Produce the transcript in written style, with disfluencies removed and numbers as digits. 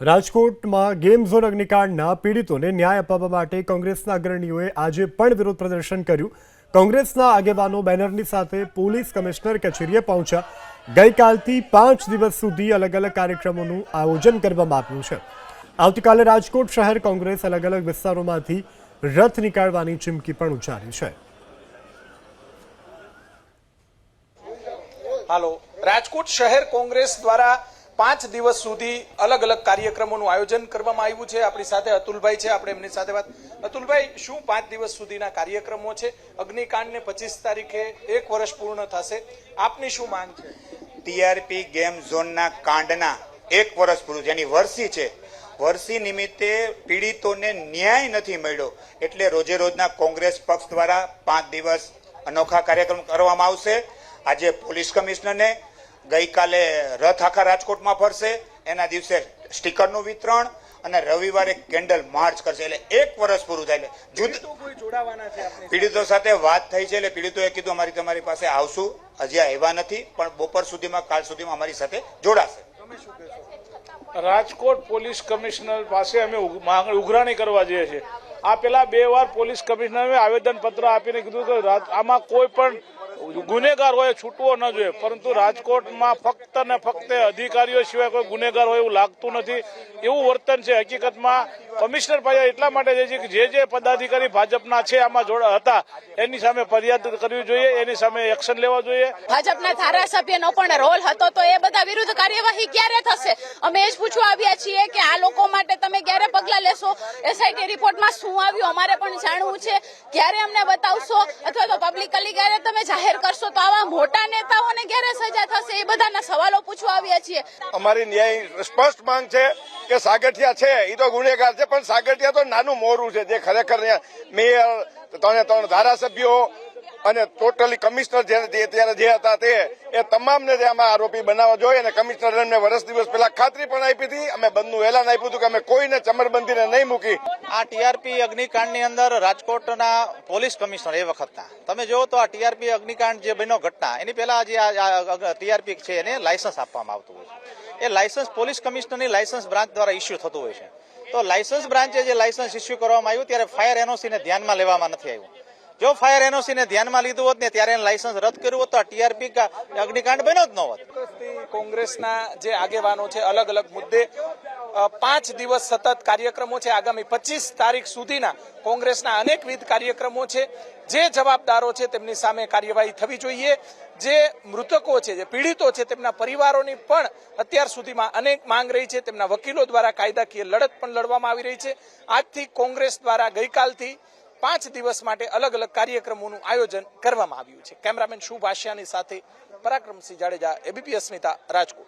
રાજકોટમાં game zone અગ્નિકાંડના પીડિતોને ન્યાય અપાવવા માટે કોંગ્રેસના અગ્રણીઓએ આજે પણ વિરોધ પ્રદર્શન કર્યું। કોંગ્રેસના આગેવાનો બેનરની સાથે પોલીસ કમિશનર કચેરીએ પહોંચ્યા। ગઈકાલથી 5 દિવસ સુધી અલગ અલગ કાર્યક્રમોનું આયોજન કરવામાં આવ્યું છે। આવતીકાલે રાજકોટ શહેર કોંગ્રેસ અલગ અલગ વિસ્તારોમાંથી રથ નીકાળવાની ચીમકી પણ ઉચ્ચારી છે। હાલો, રાજકોટ શહેર કોંગ્રેસ દ્વારા 5 દિવસ સુધી અલગ અલગ કાર્યક્રમોનું આયોજન કરવામાં આવ્યું છે। આપણી સાથે અતુલભાઈ છે, આપણે એમની સાથે વાત। અતુલભાઈ, શું 5 દિવસ સુધીના કાર્યક્રમો છે? અગ્નિકાંડને 25 તારીખે 1 વર્ષ પૂર્ણ થશે, આપની શું માંગ છે? ટીઆરપી ગેમ ઝોનના કાંડના 1 વર્ષ પૂરું, જેની વર્ષી છે, વર્ષી નિમિત્તે પીડિતોને ન્યાય નથી મળ્યો, એટલે રોજે રોજના કોંગ્રેસ પક્ષ દ્વારા 5 દિવસ અનોખા કાર્યક્રમ કરવામાં આવશે। આજે પોલીસ કમિશનરને ગઈકાલે રથ આખા રાજકોટમાં ફરશે, એના દિવસે સ્ટીકરનું વિતરણ અને રવિવારે કેન્ડલ માર્ચ કરશે, એટલે 1 વર્ષ પૂરું થાય। પીડિતો સાથે વાત થઈ છે, એટલે પીડિતોએ કીધું અમારી તમારી પાસે આવશું, હજી આવ્યા નથી, પણ બપોર સુધીમાં કાલ સુધીમાં અમારી સાથે જોડાશે। રાજકોટ પોલીસ કમિશનર પાસે અમે ઉઘરાણી કરવા જઈએ છીએ। આ પેલા 2 વાર પોલીસ કમિશનરે આવેદન પત્ર આપીને કીધું કે આમાં કોઈ પણ ગુનેગાર હોય છૂટવો ન જોઈએ, પરંતુ રાજકોટમાં ફક્ત ને ફક્ત અધિકારીઓ સિવાય કોઈ ગુનેગાર હોય એવું લાગતું નથી, એવું વર્તન છે। હકીકતમાં કમિશનર પાસે એટલા માટે છે કે જે પદાધિકારી ભાજપના છે આમાં હતા એની સામે ફરિયાદ કરવી જોઈએ, એની સામે એક્શન લેવા જોઈએ। ભાજપના ધારાસભ્યનો પણ રોલ હતો, તો એ બધા વિરુદ્ધ કાર્યવાહી ક્યારે થશે? અમે એ જ પૂછવા આવ્યા છીએ કે આ લોકો માટે તમે ક્યારે પગલાં લેશો? એસઆઈટી રિપોર્ટમાં શું આવ્યું અમારે પણ જાણવું છે, ક્યારે અમને બતાવશો, અથવા તો પબ્લિકલી ક્યારે તમે જાહેર કરશો? તો આવા મોટા નેતાઓને ક્યારે સજા થશે? એ બધાના સવાલો પૂછવા આવ્યા છીએ। અમારી ન્યાય સ્પષ્ટ માંગ છે કે સાગઠિયા છે એ તો ગુનેગાર છે, પણ સાગઠિયા તો નાનું મોરું છે, જે ખરેખર મેયર 3 ધારાસભ્યો અને ટોટલી કમિશનર ત્યારે જે હતા તે એ તમામને આમાં આરોપી બનાવવા જોઈએ। અને કમિશનર એમને વર્ષ દિવસ પહેલા ખાતરી પણ આપી હતી, અમે બંધનું એલાન આપ્યું હતું કે અમે કોઈને ચમરબંધીને નહીં મૂકી। આ ટીઆરપી અગ્નિકાંડની અંદર રાજકોટના પોલીસ કમિશનર એ વખતના તમે જુઓ તો આ ટીઆરપી અગ્નિકાંડ જે બન્યો ઘટના, એની પહેલા જે ટીઆરપી છે એને લાયસન્સ આપવામાં આવતું હોય છે। એ લાયસન્સ પોલીસ કમિશનરની લાયસન્સ બ્રાન્ચ દ્વારા ઇસ્યુ થતું હોય છે। તો લાયસન્સ બ્રાન્ચે જે લાયસન્સ ઇસ્યુ કરવામાં આવ્યું ત્યારે ફાયર એનઓસીને ધ્યાનમાં લેવામાં નથી આવ્યું। જો ફાયર એનઓસીને ધ્યાનમાં લીધું હોત ને ત્યારે લાયસન્સ રદ કર્યું હોત તો ટીઆરપી અગ્નિકાંડ બન્યો જ ન હોત। કોંગ્રેસના જે આગેવાનો છે અલગ અલગ મુદ્દે 5 દિવસ સતત કાર્યક્રમો છે, આગામી 25 તારીખ સુધીના કોંગ્રેસના અનેકવિધ કાર્યક્રમો છે। જે જવાબદારો છે તેમની સામે કાર્યવાહી થવી જોઈએ। જે મૃતકો છે, જે પીડિતો છે, તેમના પરિવારોની પણ અત્યાર સુધીમાં અનેક માંગ રહી છે, તેમના વકીલો દ્વારા કાયદાકીય લડત પણ લડવામાં આવી રહી છે। આજથી કોંગ્રેસ દ્વારા ગઈકાલથી 5 દિવસ માટે અલગ અલગ કાર્યક્રમોનું આયોજન કરવામાં આવ્યું છે। કેમેરામેન શુભ આશિયાની સાથે પરાક્રમસિંહ જાડેજા, એબીપી અસ્મિતા, રાજકોટ।